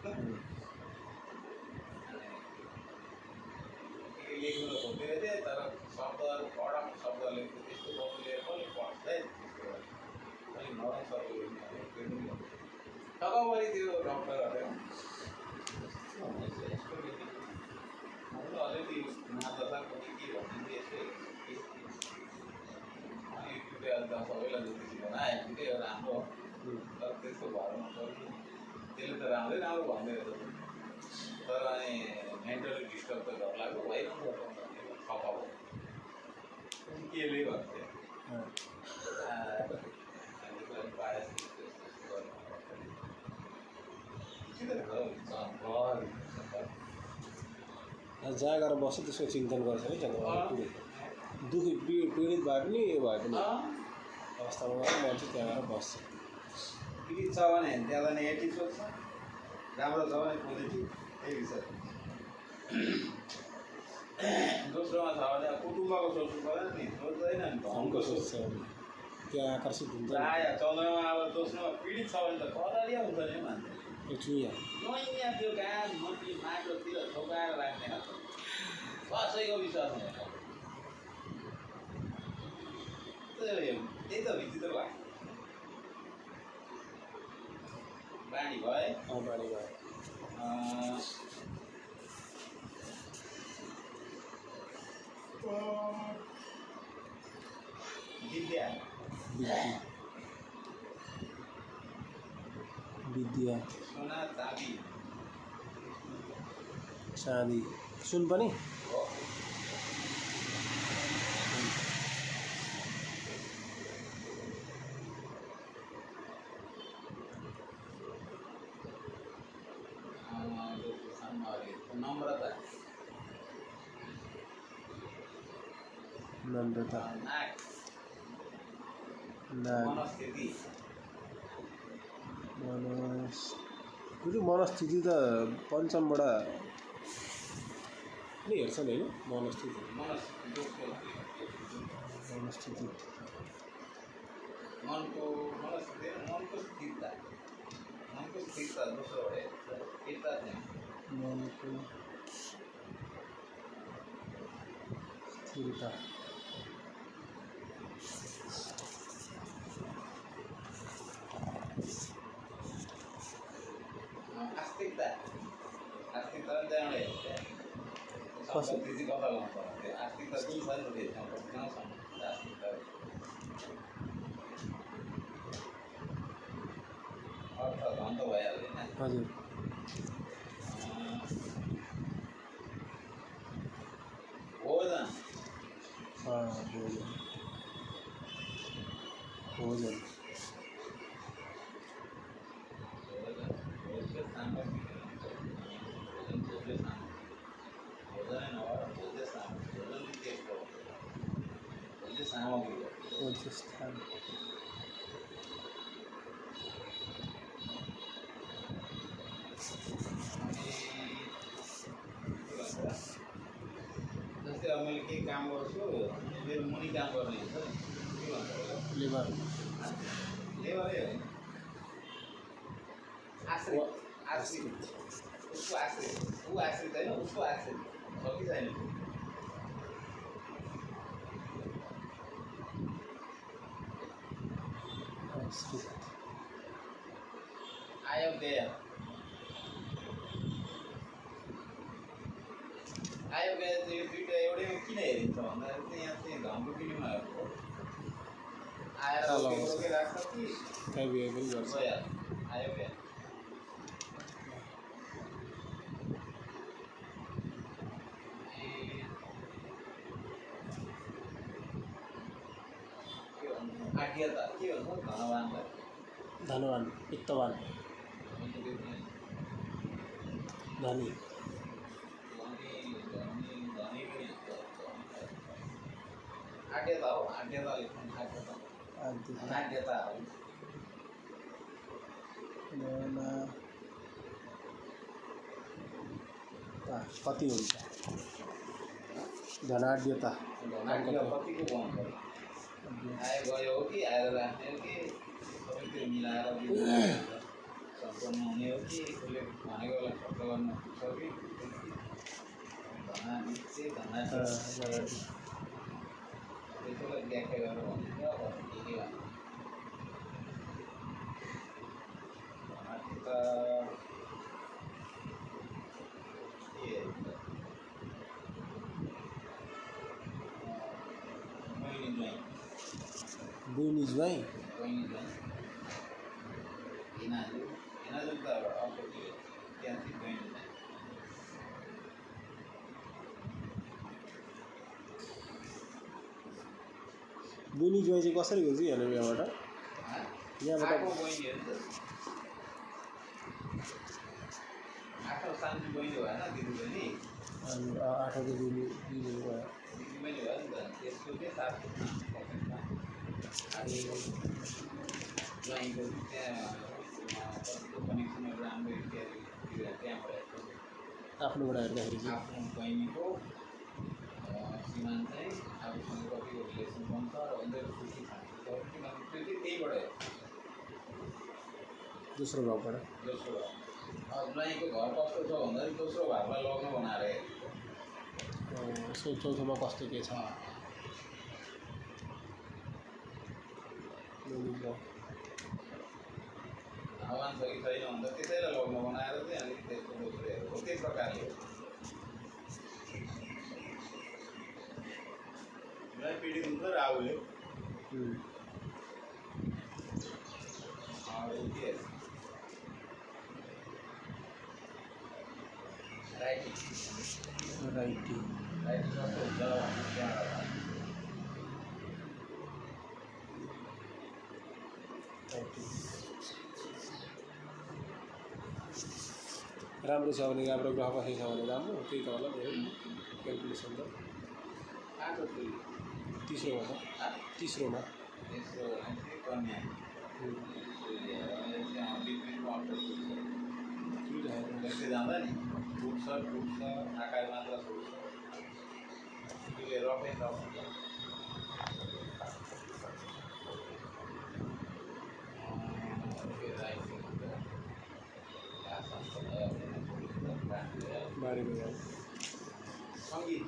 लेख्नु त खोज्दै थिएँ तर शब्दहरू कडक शब्द लेख्नु त्यस्तो बदलेर पनि पढ्दै अलिक नरम शब्द लेख्नु तगभरि त्यो डक्टरहरूले अलिकति महादशा कति के भनिदिन्थ्यो यसो युट्युबले अन्त सबैलाई जति सिकाउन आइपुग्यो एउटा राम्रो तर त्यस्तो भएर नपर्ने त्यसले त राम्रै राम्रो भन्दै रहेछ तर अनि मेन्टली डिस्टर्ब त घर लाग्यो होइन खपा भयो केले भन्थ्यो जहाँ गएर बस्छ त्यसको चिन्तन गर्छ है दुःख पीडित भए पनि यो भए पनि अवस्थामा मात्रै मान्छे त्यहाँ गएर बस्छ पीडित छ भने त्यहाँ नेगेटिभ सोच्छ राम्रो छ भने पोजिटिभ त्यही विषय दोस्रोमा छ भने कुटुम्बको सोच्नु पऱ्यो नि सोच्दैन नि धनको सोच्छ त्यहाँ आकर्षित हुन्छ प्रायः चन्द्रमा अब दोस्रोमा पीडित छ भने त कदरिया हुन्छ नि मान्छे चुइया नयाँ त्यो काम मन्त्री माटोतिर ठोकाएर राख्ने कसैको विश्वास हुँदैन त्यही त विचित्र भयो बानी भयो बानी भयो विद्या विद्या सोना चाँदी चाँदी सुन पनि नम्रता नम्रता नाक मनस्थिति मनस्थिति त पञ्चमबाट नि हेर्छन् होइन मनस्थिति मनको स्थिरता दोस्रो स्थिरता मनको स्थिरता आस्तिकता त्यहाँबाट कता लाउँछ आस्तिकता जुन छ नि आस्तिकता अर्थ धन त भइहाल्यो होइन हजुर भोजन भोजन जस्तै अब मैले केही काम गर्छु मेरो मुनि काम गर्ने हुन्छ नि के भन्छ लेबर लेबरै होइन आश्रित उसको आश्रित ऊ आश्रित होइन उसको आश्रित छ कि छैन आयोग्य चाहिँ यो दुइटा एउटैमा किन हेरिन्छ भन्दाखेरि चाहिँ यहाँ चाहिँ धनको विनिमयहरूको आएर राख्छ कि गर्छ आयोग्य आज्ञता के भन्छ धनवानलाई धनवान वित्तवान धनी आज्ञता हो आज्ञता लेख्नु आज्ञता हो कति हुन्छ धनाढ्यता कतिको पाउनु पऱ्यो आयो गयो हो कि आएर राख्ने हो कि सबै त्यो मिलाएर सम्पन्न हुने हो कि उसले भनेको बेला खर्च गर्न सक्छ कि त्यसैलाई व्याख्या गरेर भनिन्छ के बुइनी ज्वाइँ बुइनी ज्वाइँ चाहिँ कसरी हुन्छ यहाँबाट शान्ति बहिनी भएन दिदी बहिनी आठौँको बुइनी भयो दिदी बहिनी भयो नि त त्यसको के साथ ज्वाइँको त्यहाँ कनेक्सनहरू राम्रो इत्यादि त्यहाँबाट आफ्नोबाट हेर्दाखेरि चाहिँ आफ्नो बहिनीको श्रीमान चाहिँ आफूसँग कतिको रिलेसन बन्छ र उनीहरू खुसी खान्छ किनभने त्यो चाहिँ त्यहीबाट दोस्रो भागबाट दोस्रो भाग ज्वाइँको घर कस्तो छ भन्दाखेरि दोस्रो भागलाई लग्न बनाएर यसो चौथोमा कस्तो के छ आह्वान छ कि छैन भन्दा त्यसैलाई लग्न बनाएर चाहिँ अलिकति त्यसको दोस्रो हेरेको त्यही प्रकारले पीडित हुन्छ राहुले राइटिङ कस्तो हुन्छ राम्रो छ भने राम्रो ग्रह बसेको छ भने राम्रो त्यही त होला मेरो क्यालकुलेसन त तेस्रोमा छ तेस्रोमा कन्या जाँदा नि टुट्छ आकार मात्र छुट्छ त्यसले रफै रफ हुन्छ बारेको सङ्गीत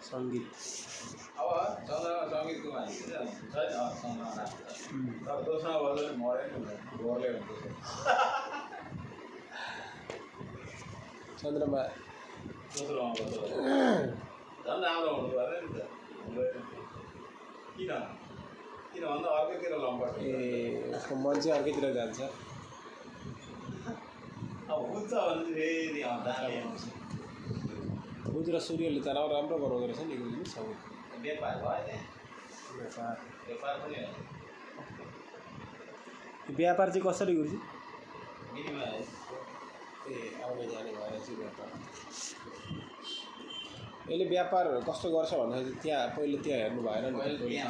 सङ्गीत अब चन्द्रमा सङ्गीतको मान्छे छ नि चन्द्रमा राम्रो छ तर दोस्रोमा बज्दा मरै नि गोरले हुन्छ चन्द्रमा दोस्रोमा बज्दा झन् राम्रो हुनु पऱ्यो नि त किन भन्दा अर्कैतिर लम्पर्छ उसको मन चाहिँ अर्कैतिर जान्छ अब बुझ्छ भने फेरि जाने बुझ र सूर्यले तनाव राम्रो गराउँदो रहेछ नि गुरुजी सङ्गीत व्यापार भयो व्यापार पनि हो व्यापार चाहिँ कसरी गुरुजी मिनिमम आउने जाने भएर चाहिँ व्यापार यसले व्यापार कस्तो गर्छ भन्दाखेरि त्यहाँ पहिले त्यहाँ हेर्नु भएन नि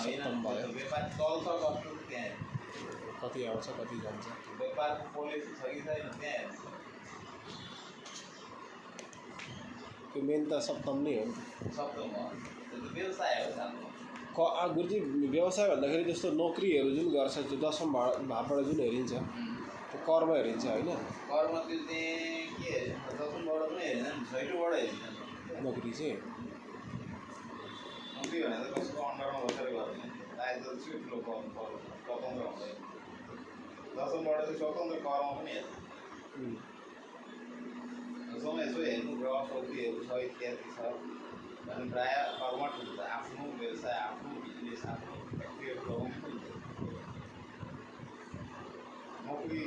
सप्तम भयो व्यापार चल्छ कस्तो त्यहाँ कति आउँछ कति जान्छ व्यापारको पोलिसी छ कि छैन त्यहाँ त्यो मेन त सप्तम नै हो नि सप्तम हो व्यवसाय हो गुरुजी व्यवसाय भन्दाखेरि जस्तो नोकरीहरू जुन गर्छ त्यो दशम भावबाट जुन हेरिन्छ त्यो कर्म हेरिन्छ होइन कर्म त्यो चाहिँ के हेरिन्छ दशमबाट पनि हेरिन्छ नि छैटौँबाट हेरिन्छ नोकरी चाहिँ नोकरी भनेर त कसैको अन्डरमा बसेर गर्ने आएर त ठुलो गर्नु पर्यो स्वतन्त्र हुँदैन दशमबाट चाहिँ स्वतन्त्र कर्म पनि हेर्छ दशममा यसो हेर्नु ग्रह शक्तिहरू छ इत्यादि छ भने प्रायः कर्मठ हुन्छ आफ्नो व्यवसाय आफ्नो बिजनेस आफ्नो व्यक्तिगत लगाउने पनि हुन्छ नोकरी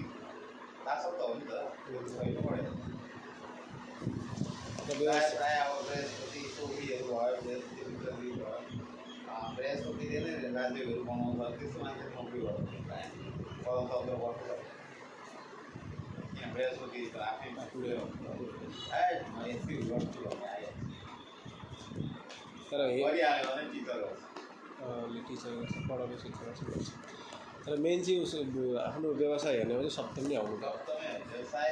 तासक त हो नि त त्यो छैन पढेन प्रायः अब बृहस्पति चौकीहरू भयो बृहस्पति भयो बृहस्पतिले नै राज्यहरू बनाउँछ त्यस्तो मान्छे नोकरी गर्छ प्रायः स्वतन्त्र वर्ष किन बृहस्पति त आफैमा पुऱ्यो म यति गर्छु भन्ने आयो तर गरिहाल्यो भने टिचर गर्छ टिचर गर्छ पढाउने शिक्षा गर्छ तर मेन चाहिँ उस आफ्नो व्यवसाय हेर्ने भने सप्तम नै आउनु सप्तमै व्यवसाय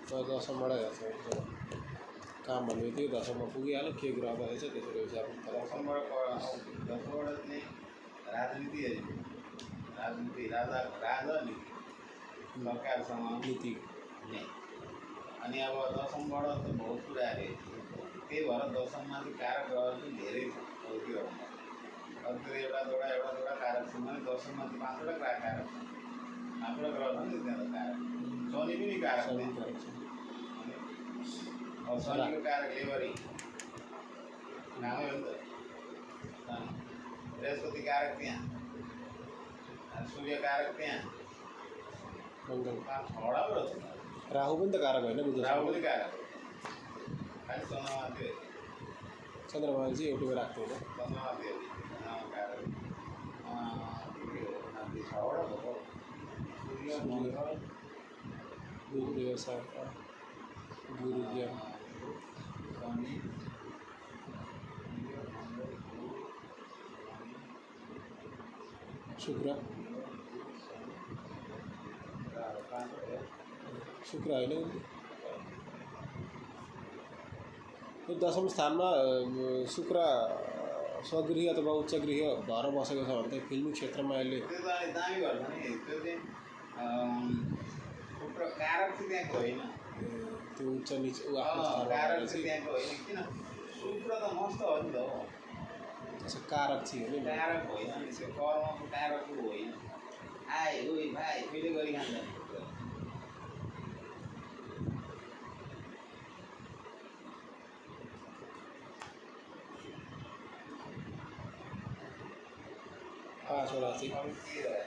दशमबाट हेर्छ काम भन्ने बित्तिकै दशममा पुगिहाल्यो के ग्रह रहेछ त्यसको हिसाब दशमबाट चाहिँ राजनीति हेऱ्यो राजनीति राजा नीति सरकारसँग नीति नै अनि अब दशमबाट त बहुत कुरा अरे त्यही भएर दशममा चाहिँ कारक ग्रहहरू चाहिँ धेरै छ त्यो अब त्यो एउटा दुईवटा कारक छ भने दशममा चाहिँ 5वटा कारक छ 5वटा ग्रह छ नि त्यहाँ कारक शनि पनि कारक छ अब शनिको कारक लेबरी नामै हो नि त बृहस्पति कारक त्यहाँ सूर्य कारक त्यहाँ मङ्गल 6वटा पो छ राहु पनि त कारक होइन बुझ्नु राहु पनि कारक हो खालि चन्द्रमा त्यो चन्द्रमाले चाहिँ एउटै राख्थ्यो होइन चन्द्रमा त्यो कारक 6वटा हो सूर्य मङ्गल गुरु गुरु ज्ञान शनि शुक्र शुक्र होइन यो दशम स्थानमा शुक्र स्वगृह अथवा उच्चगृह भएर बसेको छ भने त फिल्मी क्षेत्रमा अहिले त्यो त अलि दामी गर्छ नि त्यो चाहिँ शुक्र कारक चाहिँ त्यहाँको होइन त्यो उच्च निच आफ्नो कारक स्थानमा चाहिँ त्यहाँको होइन किन शुक्र त मस्त हो नि त हो कारक चाहिँ हो नि कारक होइन नि त्यो कर्मको कारक होइन आए ओइ भाइ कहिले गरी खान्छ पाँचवटा चाहिँ अरू के रह्यो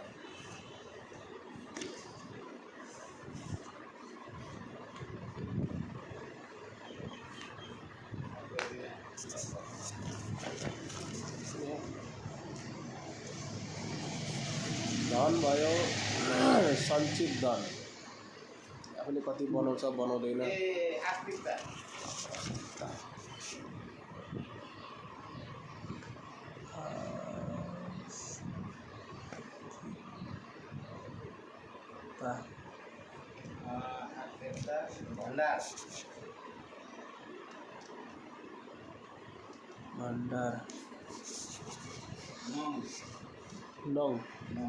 धन भयो सञ्चित धन आफूले कति बनाउँछ बनाउँदैन ए आस्तिकता आस्तिकता भण्डार भण्डार नौ नौ नौ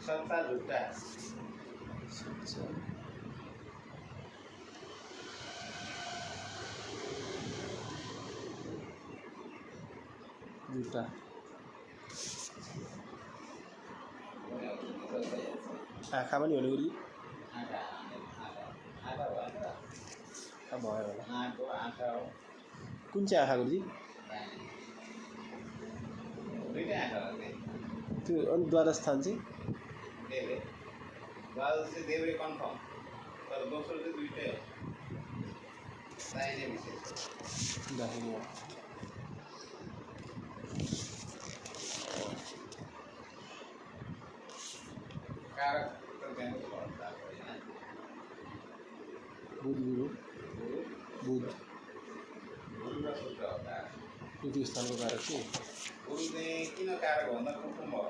सत्ता झुट्टा जुटा आँखा पनि हुने गरी आँखा आँखा भयो नि त भयो होला आँखा आँखा हो कुन चाहिँ आँखा गुरुजी दुइटै आँखा हो त्यो अनि द्वादश स्थान चाहिँ देब्रे द्वादश चाहिँ देब्रे कन्फर्म तर दोस्रो चाहिँ दुइटै हो दाहिने विशेष दाहिने कारक त त्यहाँको भरता होइन बुध गुरु बुध गुरु र शुक्र हो कारक तृतीय स्थानको कारक चाहिँ गुरु चाहिँ किन कारक भन्दा कुटुम्ब हो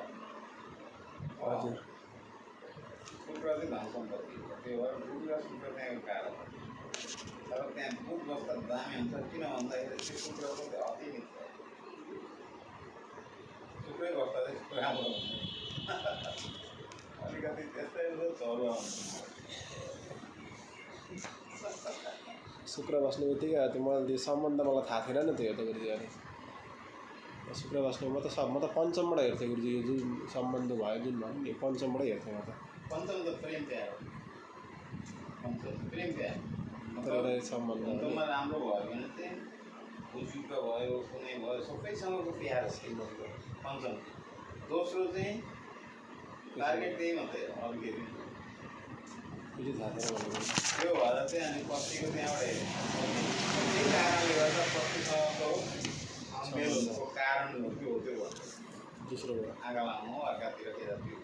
हजुर शुक्र चाहिँ धन सम्पत्ति हो त्यही भएर गुरु र शुक्र त्यहाँको कारक हो तर त्यहाँ बुध बस्दा दामी हुन्छ किन भन्दाखेरि त्यो शुक्रको चाहिँ अति मित्र शुक्रै बस्दा चाहिँ राम्रो हुन्छ अलिकति त्यस्तै चरुवा हुन्छ शुक्र बस्ने बित्तिकै त्यो मलाई त्यो सम्बन्ध मलाई थाहा थिएन नि त्यो हेर्दा गुरुजी अनि शुक्र बस्ने म त पञ्चमबाट हेर्थेँ गुरुजी यो जुन सम्बन्ध भयो जुन भयो नि पञ्चमबाटै हेर्थेँ म त पञ्चम त प्रेम त्यहाँ हो पञ्चम प्रेम त्यहाँ एउटा सम्बन्ध पञ्चममा राम्रो भयो भने चाहिँ शुक्र भयो कुनै भयो सबैसँगको प्यार छ पञ्चम दोस्रो चाहिँ टार्गेट त्यही मात्रै हो अरू केही पनि फेरि थाहा थिएन भनेको त्यो भएर चाहिँ अनि पतिको त्यहाँबाट हेऱ्यो त्यही कारणले गर्दा पतिसँगको मेल हुनुको कारण हो त्यो हो त्यो भन्नु दोस्रोबाट आँगा लाउनु अर्कातिर केटातिर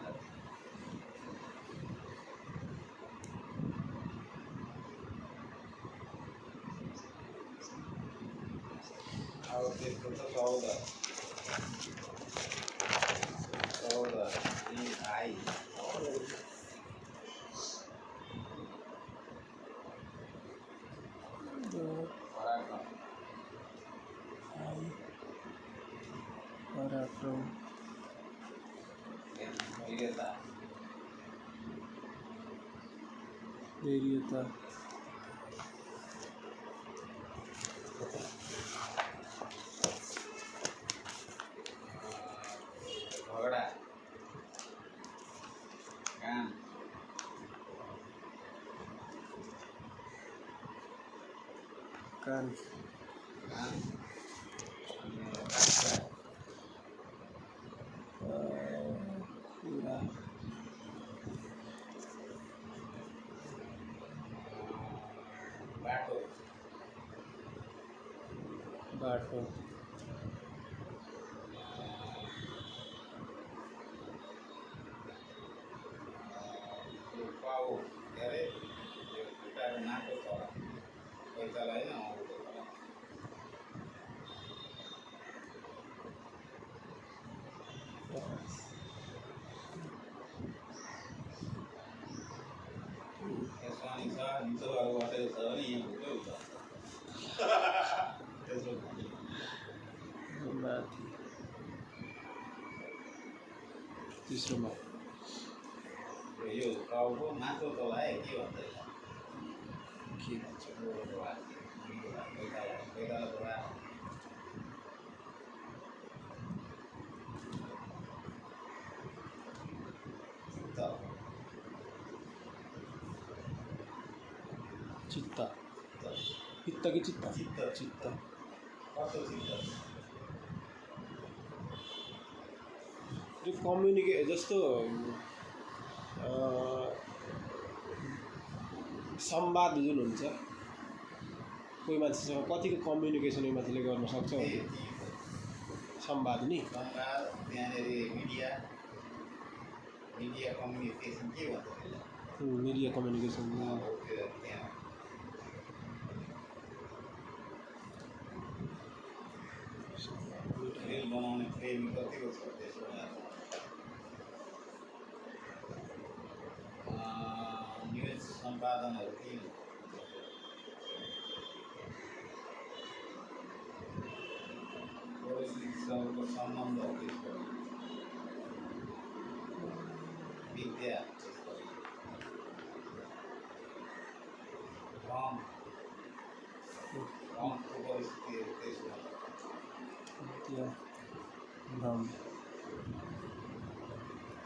अब त्यसको त 14 धैर्यता धैर्यता झगडा काम कान काम कुरा बाटो बाटो पाउ के अरे यो खुट्टाको नाको चरा पैसालाई होइन अरूको चरा यसमा नि छ निचोहरू बसेको छ भने यहाँ भुकै हुन्छ त्यसो माथि तेस्रोमा यो टाउको माथि तलाए के भन्छ के भन्छ चित्त पित्त कि चित्त चित्त जो कम्युनिके जस्तो संवाद जुन हुन्छ कोही मान्छेसँग कतिको कम्युनिकेसन यो मान्छेले गर्न सक्छ भने संवाद नि त्यहाँनिर मिडिया कम्युनिकेसन के भन्छ मिडिया कम्युनिकेसन रिल बनाउने फ्रेम कतिको छ त्यसमा न्युज सम्पादनहरू के परिस्थितिसँगको सम्बन्ध त्यसको विद्या भ्रमको परिस्थितिहरू त्यसमा भ्रम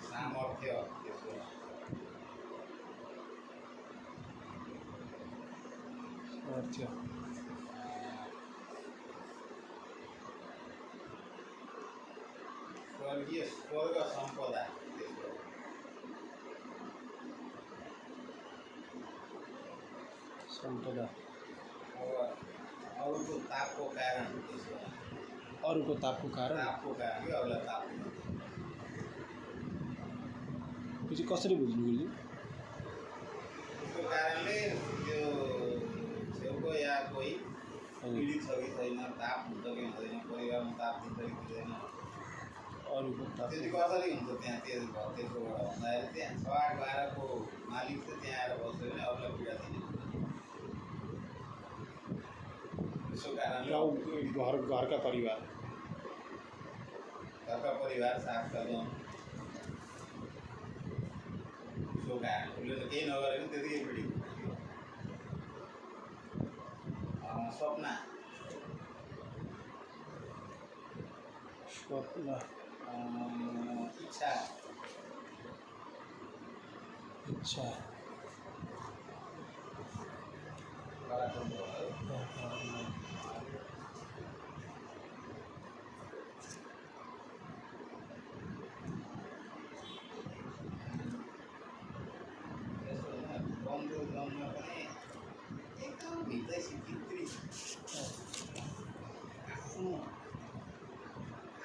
सामर्थ्य त्यसको सामर्थ्य स्वर्ग सम्पदा त्यसको सम्पदा अब अरूको तापको कारण त्यसको अरूको तापको कारण तापको कारण के अरूलाई ताप त्यो चाहिँ कसरी बुझ्नु गुरुजी त्यसको कारणले त्यो छेउको या कोही पीडित छ कि छैन ताप हुन्छ कि हुँदैन परिवारमा ताप हुन्छ कि हुँदैन अरूको ताप त्यो चाहिँ कसरी हुन्छ त्यहाँ त्यसकोबाट भन्दाखेरि त्यहाँ 6-8-12को मालिक चाहिँ त्यहाँ आएर बस्यो भने अरूलाई पीडा दिने त्यसको कारणले घरका परिवार घरका परिवार साथ गर्नु त्यसको कारण उसले त केही नगरे पनि त्यतिकै पीडित स्वप्न स्वप्न इच्छा इच्छा पराक्रम भयो बन्धु जन्म पनि एकदम भित्रै सिक्कित्री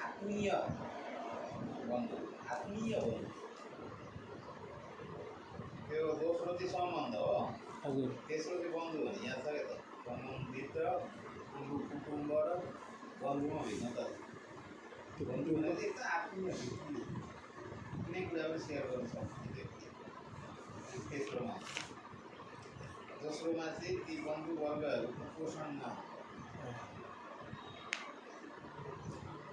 आत्मीय बन्धु आत्मीय हो त्यो दोस्रो चाहिँ सम्बन्ध हो हजुर तेस्रो चाहिँ बन्धु भने यहाँ छ क्या त सम्बन्धभित्र कुटुम्ब र बन्धुमा भिन्नता त्यो बन्धु भने चाहिँ एकदम आत्मीय कुनै कुरा पनि सेयर गर्न सक्ने व्यक्ति तेस्रोमा दोस्रोमा चाहिँ ती बन्धुवर्गहरूको पोषणमा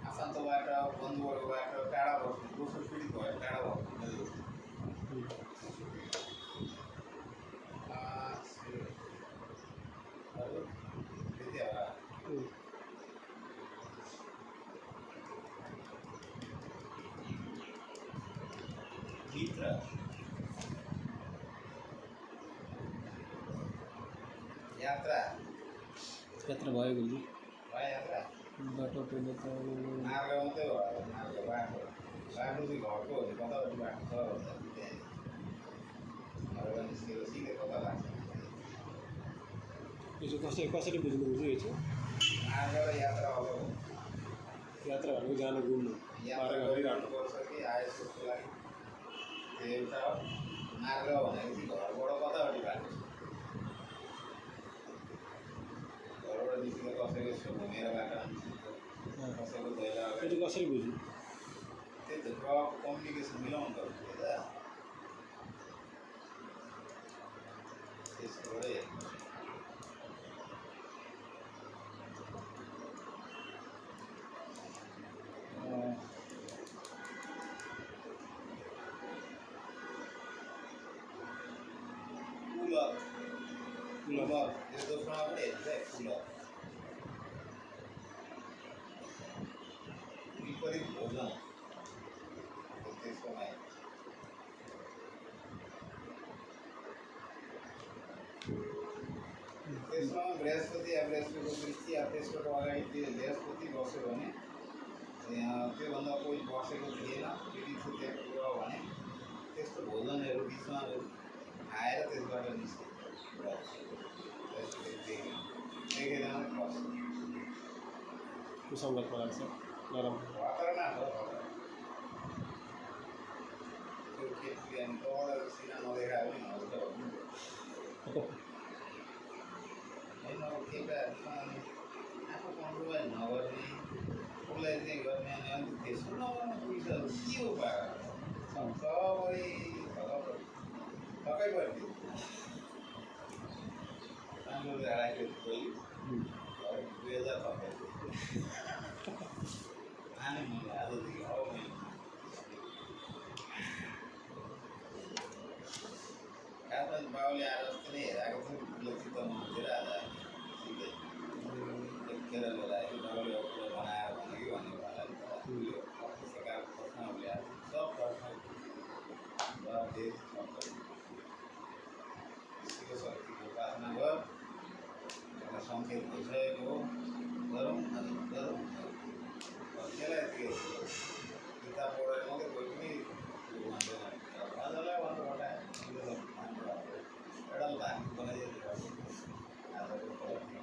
आफन्तबाट बन्धुवर्गबाट टाढा बस्नु दोस्रो पीडित भएर टाढा भएको भित्र यात्रा यात्रा भयो गुरुजी भयो यात्रा बाटो पेले त मार्ग मात्रै हो मार्ग बाटो बाटो चाहिँ घरको हो कतापट्टि बाटो छ भन्दा त्यहाँ घरबाट निस्केर सिधै कता लाग्छ यो चाहिँ कसरी बुझ्नु बुझ्यो यो चाहिँ मार्ग र यात्रा अलग हो यात्रा भनेको जानु घुम्नु यात्रा गरिरहनुपर्छ कि आयो त्यसको लागि त्यो एउटा हो मार्ग भनेको चाहिँ घरबाट कतापट्टि बाटो छ घरबाट निस्केर कसैको छेउमा मेरो बाटो कसैको दैलो त्यो चाहिँ कसरी बुझ्नु त्यही त कम्युनिकेसन मिलाउनु पर्छ त त्यसकोबाटै हेर्नु कुलर यो दोस्रोमा पनि हेर्नु है कुलर विपरीत भोजन त्यसकोमा त्यसमा बृहस्पति बृहस्पतिको दृष्टि त्यसबाट अगाडि त्यो बृहस्पति बस्यो भने त्योभन्दा कोही बसेको थिएन त्यति छुट्याएको भने त्यस्तो भोजनहरू बिचमा आएर त्यसबाट निस्क्यो देखेर नै बस्छ कुसङ्गतमा लाग्छ नरम खतरनाक हो त्यो केटीले अनि तल सिना नदेखायो भने हुन्छ होइन अब केटाहरूसँग आफू कन्ट्रोल नगर्ने उसलाई चाहिँ गर्ने अनि अलिक त्यसो नगर्नु पुगिसक्यो के हो सबै थकै पर्थ्यो राम्रो राख्यो पहिले 2000 थपेको आने मैले आजदेखि अब मैले खासमा बाउले आएर जस्तो नै हेराएको थियो उसले चित्त नहुन्थ्यो आज सिधै एकखेर लिएर आयो बाउले कुरा बनाएर भने कि भन्ने होला उसले अफिसको काम प्रश्न उसले आएको सब प्रश्न धेरै शक्तिको उपासना भयो एउटा सङ्केत भइसकेको हो गरौँ अनि गरौँ त्यसलाई त्यो किताब पढेर मात्रै कोही पनि त्यो भन्दैन अझलाई भन्नु हटायो एउटा धार्मिक बनाइदिएको आजको पढ्ने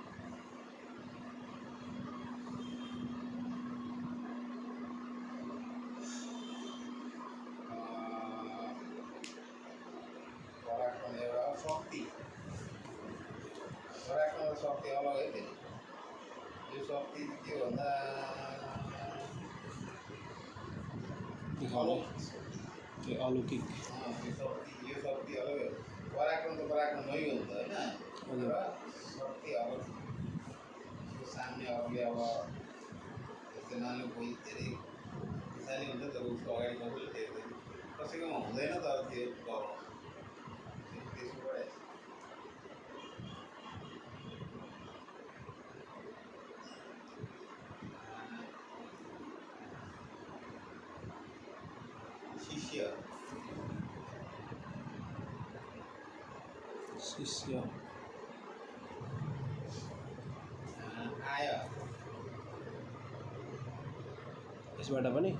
पराक्रम एउटा शक्ति पराक्रम र शक्ति अलग है फेरि यो शक्ति के भन्दा अलौकिक यो शक्ति अलग पराक्रम त पराक्रम नै हो नि त होइन र शक्ति अब त्यो सामने अरूले अब जस्तै नानीले कोही धेरै खुसानी हुन्छ तर उसको अगाडि कसैले देख्दैन कसैकोमा हुँदैन तर त्यो गर्नु त्यसकोबाट शिष्य आयो यसबाट पनि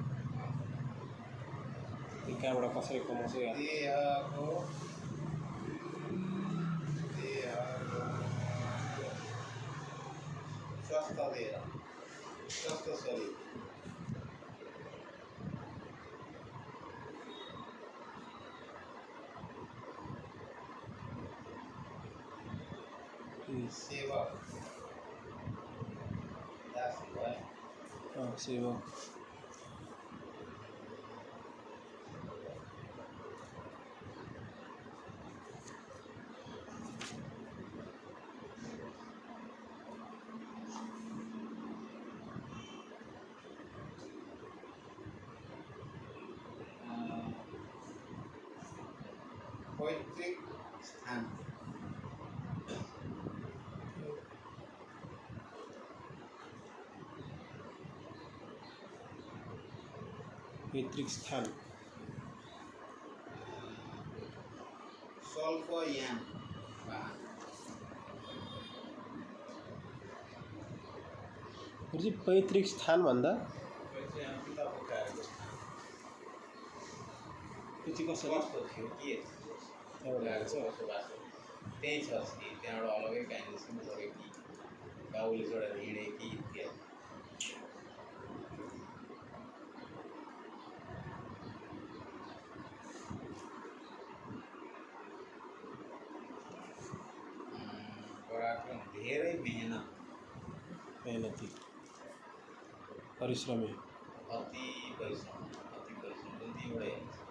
कहाँबाट कसरी कमाउँछ देहको स्वस्थ देह स्वस्थ शरीर सेवक दासी भयो सेवक पैतृक स्थान पैतृक स्थान सल्फयाम गुरुजी पैतृक स्थान भन्दा पिता पुर्खाहरूको त्यो चाहिँ कसरी कस्तो थियो के त्यहाँबाट छ बसोबास त्यही छ कि त्यहाँबाट अलग्गै काहीँ निस्किनु पऱ्यो कि बाबुले छोडेर हिँडे कि इत्यादि पराक्रम धेरै मेहनती परिश्रमी अति परिश्रम जल्दीबाटै